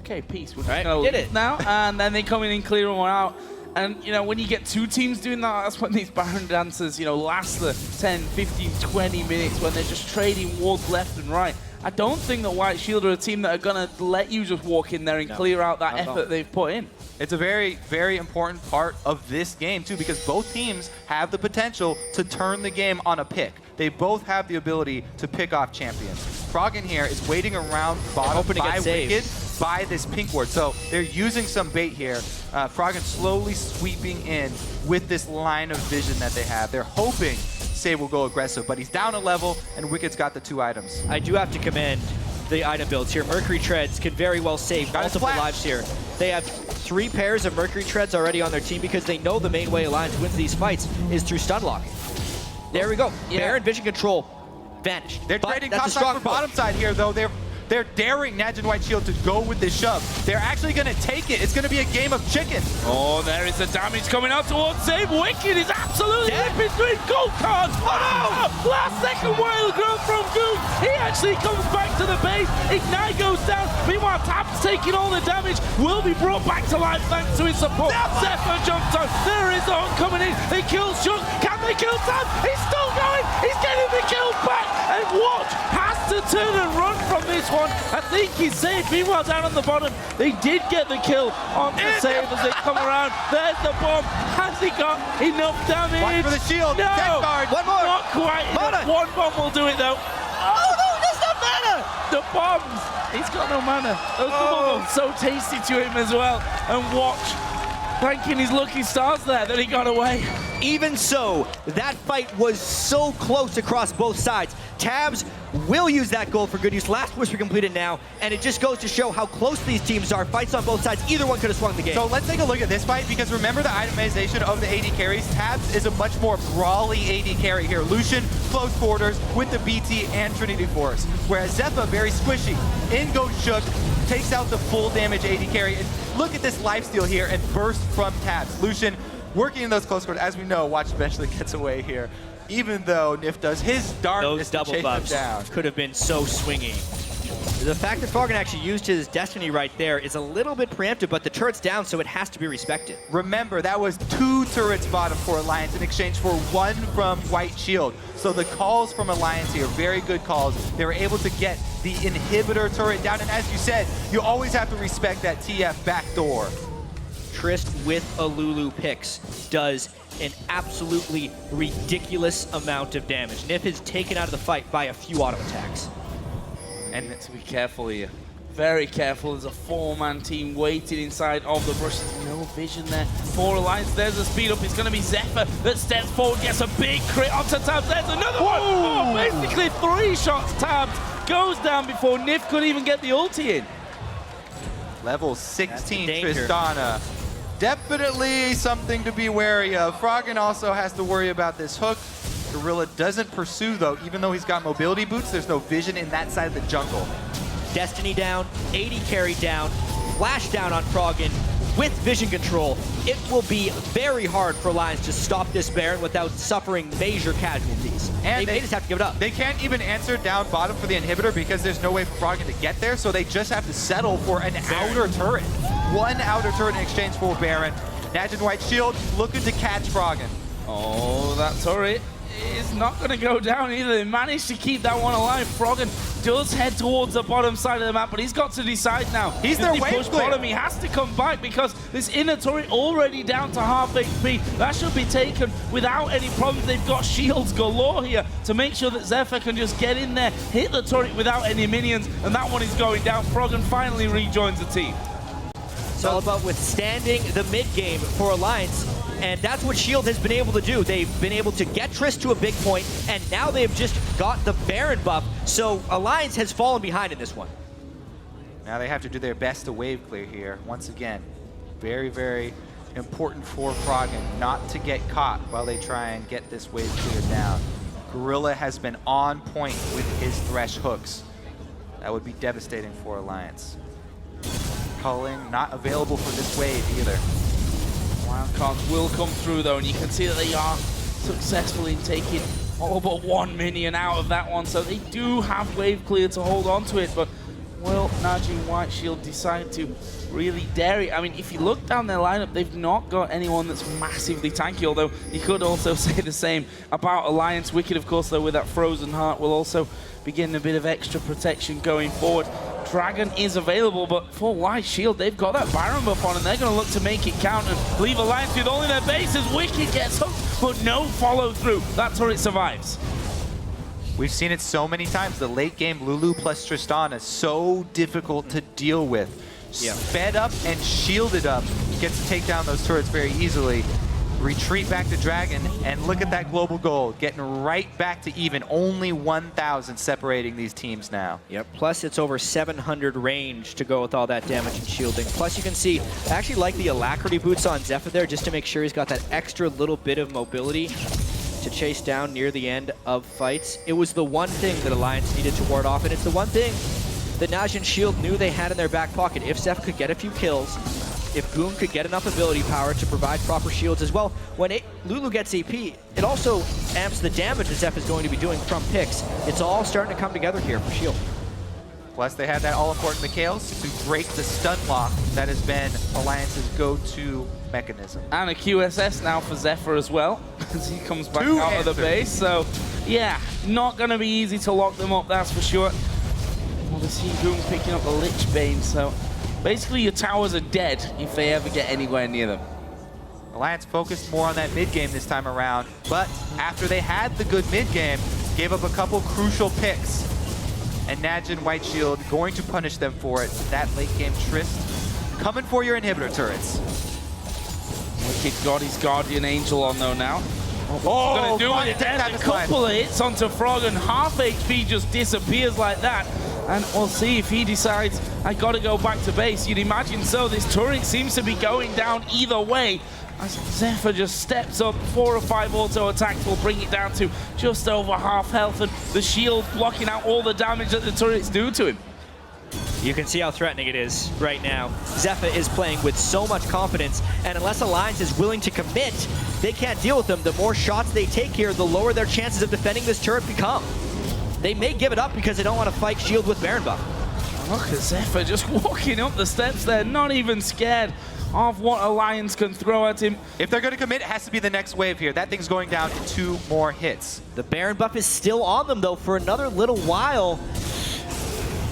okay, peace. We're just gonna leave now, and then they come in and clear them out. And you know, when you get two teams doing that, that's when these Baron dances, you know, last the 10, 15, 20 minutes when they're just trading wards left and right. I don't think that White Shield are a team that are gonna let you just walk in there and clear out that effort they've put in. It's a very, very important part of this game too, because both teams have the potential to turn the game on a pick. They both have the ability to pick off champions. Froggen here is waiting around bottom by Wickd by this pink ward. So they're using some bait here. Froggen slowly sweeping in with this line of vision that they have. They're hoping Save will go aggressive, but he's down a level and Wicked's got the two items. I do have to commend the item builds here. Mercury Treads can very well save multiple lives here. They have 3 pairs of Mercury Treads already on their team because they know the main way Alliance wins these fights is through stun locking. There we go. Baron vision control vanished. They're trading top side for bottom side here, though. They're daring NaJin White Shield to go with this shove. They're actually going to take it. It's going to be a game of chicken. Oh, there is the damage coming out towards Save. Wickd is absolutely ripping through gold cards. Oh, no! Last second wild growth from Ggoong. He actually comes back to the base. Ignite goes down. Meanwhile, Tabzz taking all the damage. Will be brought back to life thanks to his support. Zefa jumps on. There is the hunt coming in. They kill Shug. Can they kill Tabzz? He's still going. He's getting the kill back. And Watch has to turn and run from this one. I think he's safe. Meanwhile, down on the bottom, they did get the kill on the Save as they come around. There's the bomb. Has he got enough damage? Watch for the shield. No, one more. Not quite enough. One bomb will do it though. Oh no, that's not mana! The bombs. He's got no mana. Those bombs are so tasty to him as well. And Watch, thanking his lucky stars there that he got away. Even so, that fight was so close across both sides. Tabzz will use that gold for good use. Last Whisper completed now, and it just goes to show how close these teams are. Fights on both sides. Either one could have swung the game. So let's take a look at this fight, because remember the itemization of the AD carries. Tabzz is a much more brawly AD carry here. Lucian, close quarters with the BT and Trinity Force. Whereas Zefa, very squishy. In goes Shook, takes out the full damage AD carry, and look at this lifesteal here and burst from Tabzz. Lucian working in those close quarters. As we know, Watch eventually gets away here, even though Nyph does his darkness Those to chase double him buffs down. could have been so swingy. The fact that Froggen actually used his Destiny right there is a little bit preemptive, but the turret's down, so it has to be respected. Remember, that was 2 turrets bottom for Alliance in exchange for 1 from White Shield. So the calls from Alliance here, very good calls. They were able to get the inhibitor turret down, and as you said, you always have to respect that TF backdoor. Trist with a Lulu picks does an absolutely ridiculous amount of damage. Nyph is taken out of the fight by a few auto attacks. And to be careful here. Very careful. There's a 4-man team waiting inside of the brush. There's no vision there for Alliance. There's a speed up. It's going to be Zefa that steps forward, gets a big crit onto Tabzz. There's another one. Oh, basically 3 shots. Tabzz goes down before Nyph could even get the ulti in. Level 16 danger. Tristana. Definitely something to be wary of. Froggen also has to worry about this hook. Gorilla doesn't pursue though, even though he's got mobility boots, there's no vision in that side of the jungle. Destiny down, 80 carry down, flash down on Froggen with vision control. It will be very hard for Alliance to stop this Baron without suffering major casualties. And they just have to give it up. They can't even answer down bottom for the inhibitor because there's no way for Froggen to get there, so they just have to settle for an outer turret. 1 outer turret in exchange for Baron. NaJin White Shield looking to catch Froggen. Oh, that turret is not going to go down either. They managed to keep that one alive. Froggen does head towards the bottom side of the map, but he's got to decide now. He's their wave push clear. bottom, he has to come back because this inner turret already down to half HP. That should be taken without any problems. They've got shields galore here to make sure that Zefa can just get in there, hit the turret without any minions, and that one is going down. Froggen finally rejoins the team. It's all about withstanding the mid game for Alliance, and that's what Shield has been able to do. They've been able to get Trist to a big point, and now they've just got the Baron buff, so Alliance has fallen behind in this one. Now they have to do their best to wave clear here. Once again, very, very important for Froggen not to get caught while they try and get this wave clear down. Gorilla has been on point with his Thresh hooks. That would be devastating for Alliance. Culling not available for this wave either. Wildcards will come through though, and you can see that they are successful in taking all but 1 minion out of that one, so they do have wave clear to hold on to it, but will NaJin White Shield decide to really dare it? I mean, if you look down their lineup, they've not got anyone that's massively tanky, although you could also say the same about Alliance. Wickd, of course, though, with that frozen heart, will also be getting a bit of extra protection going forward. Dragon is available, but for White Shield, they've got that Baron buff on, and they're going to look to make it count and leave Alliance with only their bases. Wickd gets hooked, but no follow through. That turret survives. We've seen it so many times. The late game Lulu plus Tristana is so difficult to deal with. Yeah. Sped up and shielded up, gets to take down those turrets very easily. Retreat back to Dragon, and look at that global gold, getting right back to even. Only 1,000 separating these teams now. Yep, plus it's over 700 range to go with all that damage and shielding. Plus you can see, I actually like the Alacrity boots on Zefa there just to make sure he's got that extra little bit of mobility to chase down near the end of fights. It was the one thing that Alliance needed to ward off, and it's the one thing that NaJin Shield knew they had in their back pocket. If Zefa could get a few kills, if Ggoong could get enough ability power to provide proper shields as well, when Lulu gets AP, it also amps the damage that Zefa is going to be doing from picks. It's all starting to come together here for Shield. Plus they had that all-important Mikhails to break the stun lock that has been Alliance's go-to mechanism. And a QSS now for Zefa as well, as he comes back out of the base. So, yeah, not going to be easy to lock them up, that's for sure. Well, we see Ggoong picking up the Lich Bane, so basically your towers are dead if they ever get anywhere near them. Alliance focused more on that mid-game this time around, but after they had the good mid-game, gave up a couple crucial picks. And NaJin White Shield going to punish them for it. That late-game Trist coming for your inhibitor turrets. Wickd got his Guardian Angel on though now. Oh, gonna do it. There's a couple of hits onto Froggen. Half HP just disappears like that. And we'll see if he decides, I gotta go back to base. You'd imagine so. This turret seems to be going down either way. As Zefa just steps up, 4 or 5 auto attacks will bring it down to just over half health, and the shield blocking out all the damage that the turrets do to him. You can see how threatening it is right now. Zefa is playing with so much confidence, and unless Alliance is willing to commit, they can't deal with them. The more shots they take here, the lower their chances of defending this turret become. They may give it up because they don't want to fight Shield with Baron buff. Look at Zefa just walking up the steps there, not even scared of what Alliance can throw at him. If they're going to commit, it has to be the next wave here. That thing's going down to 2 more hits. The Baron buff is still on them, though, for another little while.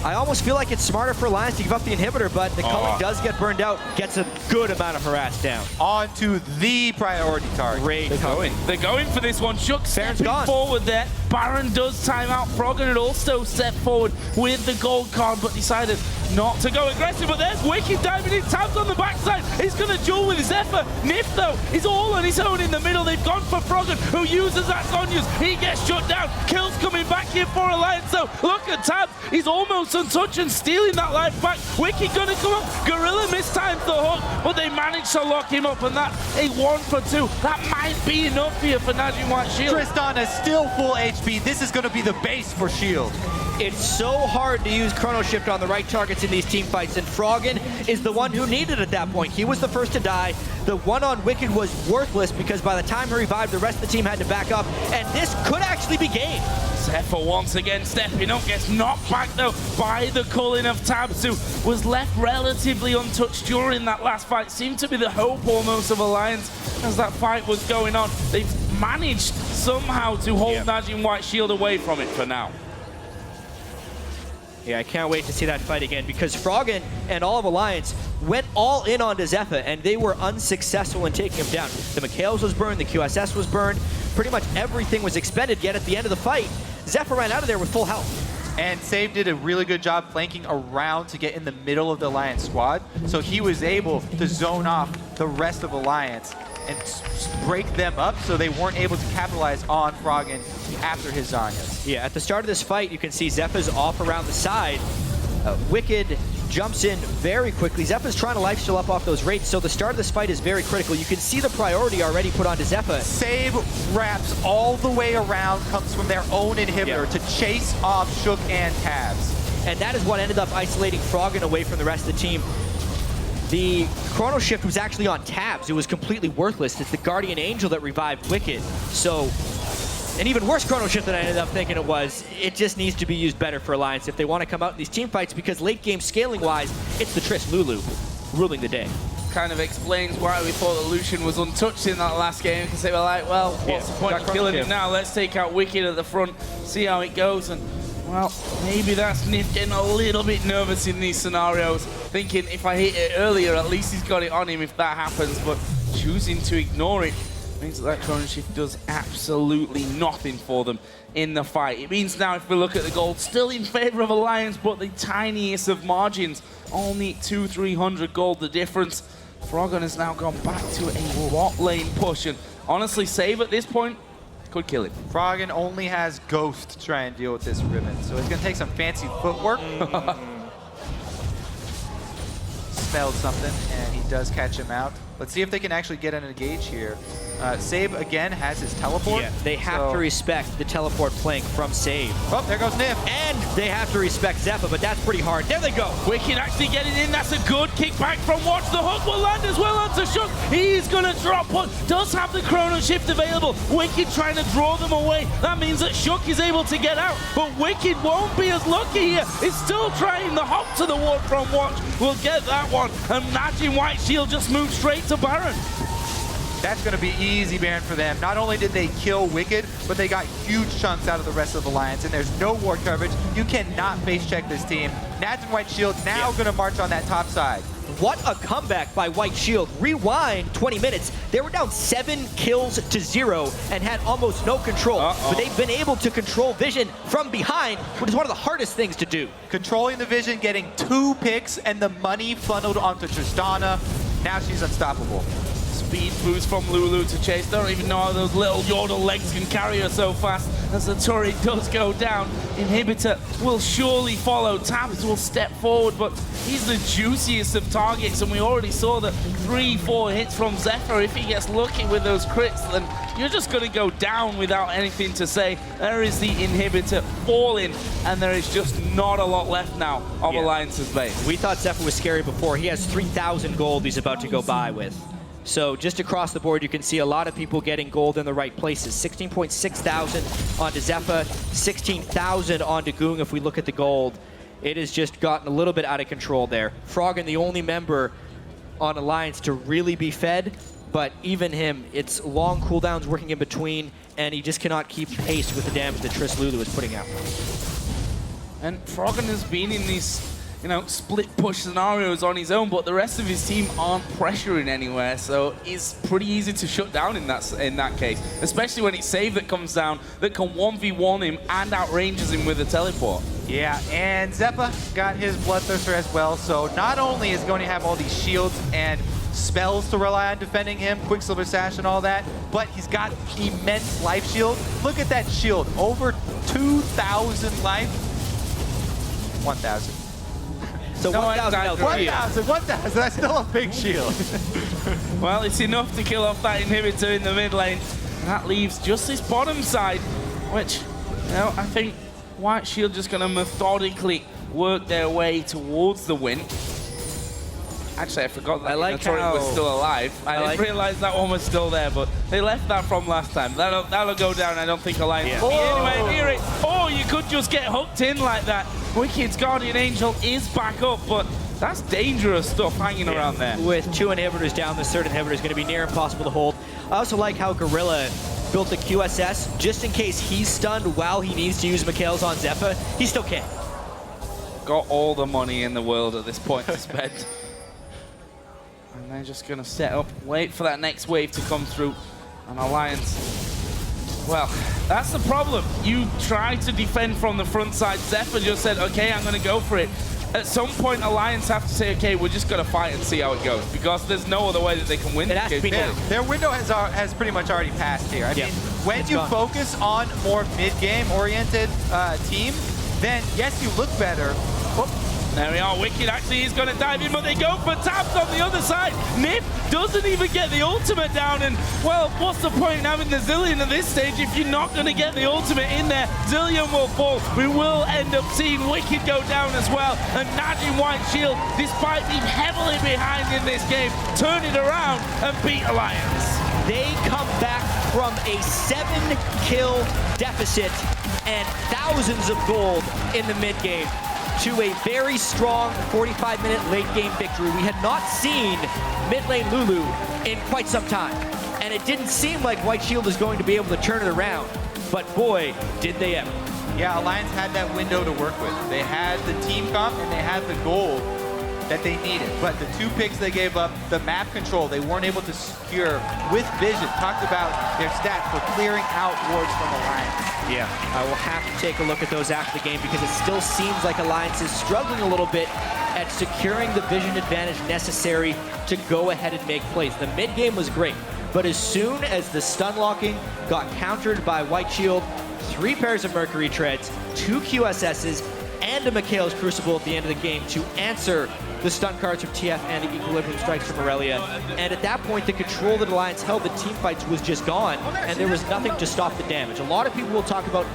I almost feel like it's smarter for Alliance to give up the inhibitor, but the culling does get burned out, gets a good amount of harass down. On to the priority target. Great They're going for this one. Shook stepping forward there. Baron does time out. Froggen had also stepped forward with the gold card, but decided not to go aggressive. But there's Wickd diving in. Tabzz on the backside. He's going to duel with Zefa. Nyph, though, is all on his own in the middle. They've gone for Froggen, who uses that Zhonya's. He gets shut down. Kills coming back here for Alliance, though. Look at Tabzz. He's almost untouched and stealing that life back. Wickd going to come up. Gorilla mistimes the hook, but they managed to lock him up, and that's a 1 for 2. That might be enough here for NaJin White Shield. Tristana is still full HP. This is going to be the base for Shield. It's so hard to use Chrono Shift on the right targets in these team fights, and Froggen is the one who needed it at that point. He was the first to die. The one on Wickd was worthless because by the time he revived, the rest of the team had to back up, and this could actually be game. Zefa once again stepping up, gets knocked back though by the culling of Tabzz, who was left relatively untouched during that last fight. Seemed to be the hope almost of Alliance as that fight was going on. They've managed somehow to hold NaJin White Shield away from it for now. Yeah, I can't wait to see that fight again because Froggen and all of Alliance went all in onto Zefa, and they were unsuccessful in taking him down. The Mikhails was burned, the QSS was burned, pretty much everything was expended, yet at the end of the fight, Zefa ran out of there with full health. And Save did a really good job flanking around to get in the middle of the Alliance squad, so he was able to zone off the rest of Alliance and break them up so they weren't able to capitalize on Froggen after his Zhonya's. Yeah, at the start of this fight, you can see Zefa's off around the side. Wicked jumps in very quickly. Zefa's trying to lifesteal up off those rates, so the start of this fight is very critical. You can see the priority already put onto Zefa. Save wraps all the way around, comes from their own inhibitor to chase off Shook and Tabzz. And that is what ended up isolating Froggen away from the rest of the team. The Chrono Shift was actually on Tabzz. It was completely worthless. It's the Guardian Angel that revived Wicked. So, an even worse Chrono Shift than I ended up thinking it was. It just needs to be used better for Alliance if they want to come out in these team fights, because late game scaling-wise, it's the Trist Lulu ruling the day. Kind of explains why we thought that Lucian was untouched in that last game, because they were like, well, what's the point of killing him now? Let's take out Wicked at the front, see how it goes. And well, maybe that's Nyph getting a little bit nervous in these scenarios, thinking if I hit it earlier, at least he's got it on him if that happens, but choosing to ignore it means that Chrono Shift does absolutely nothing for them in the fight. It means now if we look at the gold, still in favor of Alliance, but the tiniest of margins, only 200-300 gold the difference. Froggen has now gone back to a bot lane push, and honestly, Save at this point could kill it. Froggen only has Ghost to try and deal with this Riven, so it's going to take some fancy footwork. Smelled something, and he does catch him out. Let's see if they can actually get an engage here. Save, again, has his teleport. Yeah, they have to respect the teleport flank from Save. Oh, there goes Nyph. And they have to respect Zefa, but that's pretty hard. There they go. Wickd actually getting in. That's a good kickback from Watch. The hook will land as well onto Shook. He's going to drop one. Does have the Chrono Shift available. Wickd trying to draw them away. That means that Shook is able to get out, but Wicked won't be as lucky here. He's still trying the hop to the ward from Watch. We'll get that one. And NaJin White Shield just moves straight to Baron. That's going to be easy Baron for them. Not only did they kill Wicked, but they got huge chunks out of the rest of the Alliance, and there's no ward coverage. You cannot face check this team. NaJin White Shield now going to march on that top side. What a comeback by White Shield. Rewind 20 minutes. They were down 7 kills to 0 and had almost no control. But they've been able to control vision from behind, which is one of the hardest things to do. Controlling the vision, getting 2 picks, and the money funneled onto Tristana. Now she's unstoppable. speed boost from Lulu to chase. Don't even know how those little Yordle legs can carry her so fast as the turret does go down. Inhibitor will surely follow. Tabzz will step forward, but he's the juiciest of targets, and we already saw that 3-4 hits from Zefa. If he gets lucky with those crits, then you're just going to go down without anything to say. There is the Inhibitor falling, and there is just not a lot left now of Alliance's base. We thought Zefa was scary before. He has 3,000 gold he's about to go buy with. So just across the board, you can see a lot of people getting gold in the right places. 16.6 thousand onto Zefa, 16,000 onto Ggoong if we look at the gold. It has just gotten a little bit out of control there. Froggen, the only member on Alliance to really be fed, but even him, it's long cooldowns working in between, and he just cannot keep pace with the damage that Triss Lulu is putting out. And Froggen has been in these, you know, split push scenarios on his own, but the rest of his team aren't pressuring anywhere, so it's pretty easy to shut down in that case, especially when it's Save that comes down that can 1v1 him and outranges him with a teleport. Yeah, and Zefa got his Bloodthirster as well, so not only is going to have all these shields and spells to rely on defending him, Quicksilver Sash and all that, but he's got immense life shield. Look at that shield, over 2,000 life. 1,000. So No, 1,000, 1,000, that's still a big shield. Well, it's enough to kill off that Inhibitor in the mid lane. And that leaves just this bottom side, which, you know, I think White Shield just going to methodically work their way towards the win. Actually, I forgot that the turret was still alive. I didn't realize that one was still there, but they left that from last time. That'll go down. I don't think Alliance will be anywhere near it. Oh, you could just get hooked in like that. Wicked's Guardian Angel is back up, but that's dangerous stuff hanging around there. With 2 inhibitors down, this 3rd inhibitor is going to be near impossible to hold. I also like how Gorilla built the QSS just in case he's stunned while he needs to use Mikhail's on Zefa. He still can. Got all the money in the world at this point to spend. And they're just going to set up, wait for that next wave to come through. And Alliance, well, that's the problem. You try to defend from the front side. Zefa just said, okay, I'm going to go for it. At some point, Alliance have to say, okay, we're just going to fight and see how it goes, because there's no other way that they can win. It has to be now. Their window has pretty much already passed here. I mean, when you focus on more mid-game oriented team, then yes, you look better. There we are, Wickd actually is going to dive in, but they go for Tabzz on the other side. Nyph doesn't even get the ultimate down, and, well, what's the point in having the Zilean at this stage if you're not going to get the ultimate in there? Zilean will fall. We will end up seeing Wickd go down as well, and NaJin White Shield, despite being heavily behind in this game, turn it around and beat Alliance. They come back from a 7-kill deficit and thousands of gold in the mid-game to a very strong 45-minute late-game victory. We had not seen mid-lane Lulu in quite some time, and it didn't seem like White Shield was going to be able to turn it around, but boy, did they ever. Yeah, Alliance had that window to work with. They had the team comp and they had the gold that they needed, but the 2 picks they gave up, the map control, they weren't able to secure with vision. Talked about their stats for clearing out wards from Alliance. Yeah, I will have to take a look at those after the game, because it still seems like Alliance is struggling a little bit at securing the vision advantage necessary to go ahead and make plays. The mid-game was great, but as soon as the stun locking got countered by White Shield, 3 pairs of Mercury Treads, 2 QSSs, and a Mikhail's Crucible at the end of the game to answer the stun cards from TF and the Equilibrium Strikes from Irelia. And at that point, the control that Alliance held, the team fights was just gone, and there was nothing to stop the damage. A lot of people will talk about